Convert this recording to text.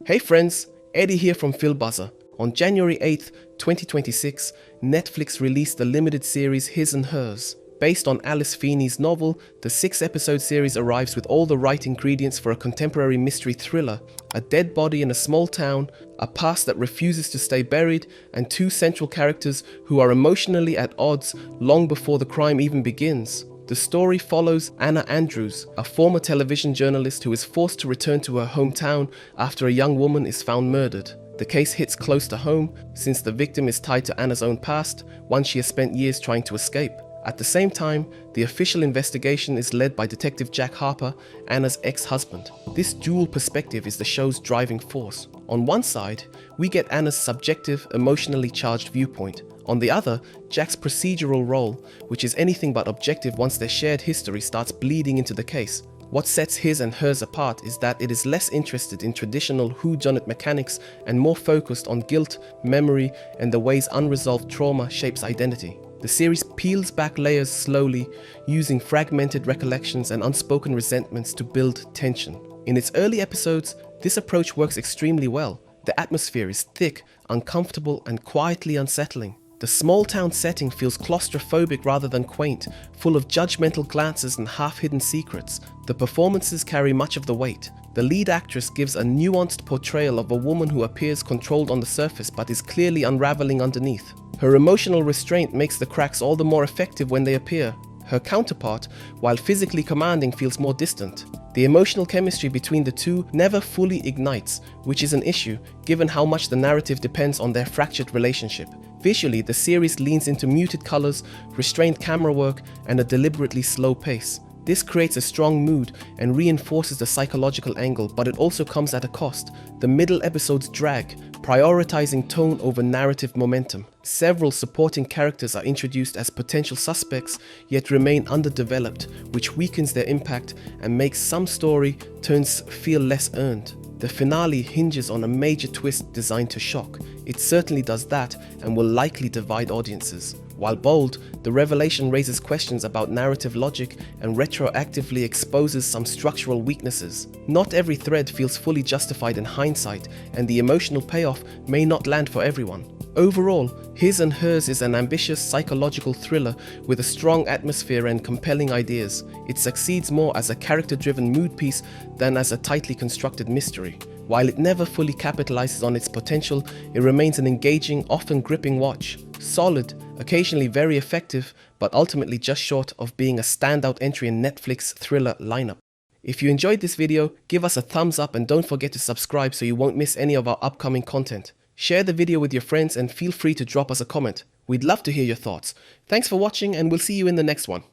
Hey friends, Eddie here from filmbuZZer. On January 8th, 2026, Netflix released the limited series His and Hers. Based on Alice Feeney's novel, the 6-episode series arrives with all the right ingredients for a contemporary mystery thriller: a dead body in a small town, a past that refuses to stay buried, and two central characters who are emotionally at odds long before the crime even begins. The story follows Anna Andrews, a former television journalist who is forced to return to her hometown after a young woman is found murdered. The case hits close to home, since the victim is tied to Anna's own past, one she has spent years trying to escape. At the same time, the official investigation is led by Detective Jack Harper, Anna's ex-husband. This dual perspective is the show's driving force. On one side, we get Anna's subjective, emotionally charged viewpoint. On the other, Jack's procedural role, which is anything but objective once their shared history starts bleeding into the case. What sets His and Hers apart is that it is less interested in traditional whodunit mechanics and more focused on guilt, memory, and the ways unresolved trauma shapes identity. The series peels back layers slowly, using fragmented recollections and unspoken resentments to build tension. In its early episodes, this approach works extremely well. The atmosphere is thick, uncomfortable, and quietly unsettling. The small-town setting feels claustrophobic rather than quaint, full of judgmental glances and half-hidden secrets. The performances carry much of the weight. The lead actress gives a nuanced portrayal of a woman who appears controlled on the surface but is clearly unraveling underneath. Her emotional restraint makes the cracks all the more effective when they appear. Her counterpart, while physically commanding, feels more distant. The emotional chemistry between the two never fully ignites, which is an issue given how much the narrative depends on their fractured relationship. Visually, the series leans into muted colors, restrained camera work, and a deliberately slow pace. This creates a strong mood and reinforces the psychological angle, but it also comes at a cost. The middle episodes drag, prioritizing tone over narrative momentum. Several supporting characters are introduced as potential suspects, yet remain underdeveloped, which weakens their impact and makes some story turns feel less earned. The finale hinges on a major twist designed to shock. It certainly does that and will likely divide audiences. While bold, the revelation raises questions about narrative logic and retroactively exposes some structural weaknesses. Not every thread feels fully justified in hindsight, and the emotional payoff may not land for everyone. Overall, His and Hers is an ambitious psychological thriller with a strong atmosphere and compelling ideas. It succeeds more as a character-driven mood piece than as a tightly constructed mystery. While it never fully capitalizes on its potential, it remains an engaging, often gripping watch. Solid, occasionally very effective, but ultimately just short of being a standout entry in Netflix thriller lineup. If you enjoyed this video, give us a thumbs up and don't forget to subscribe so you won't miss any of our upcoming content. Share the video with your friends and feel free to drop us a comment. We'd love to hear your thoughts. Thanks for watching, and we'll see you in the next one.